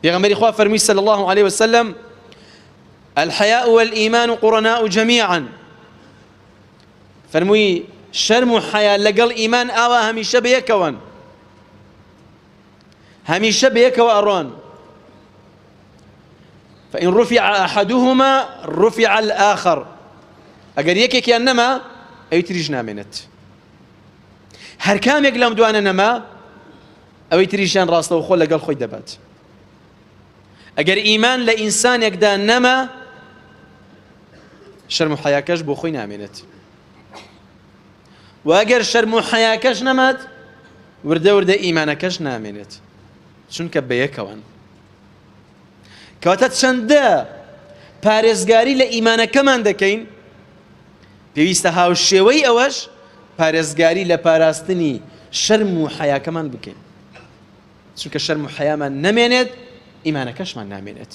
پیغمبری خوا فرمی صلی الله عليه وسلم الحياء والإيمان قرناء جميعا فرموي شرم وحياء لقل إيمان آوا هميشه بيكوان هميشه بيكوا أرون فإن رفع أحدهما رفع الآخر أقر يكيك أنما أي تريجنا منت هر كام يقلم دوانا نما أو يتريجان راسله وخول لقل خوي دبات أقر إيمان لإنسان يقدان نما شرم حياكش بو خوي نامنت وأقر شرم حياكش نمت ورده إيمانكش نامنت چونکە بەیەکەوەن کەواتە چەندە پارێزگاری لە ئیمانەکەمان دەکەین پێویستە هاوشێوەی ئەوەش پارێزگاری لە پاراستنی شەرم و حەیاکەمان بکەین چونکە شەرم و حەیامان نەمێنێت ئیمانەکەشمان نامێنێت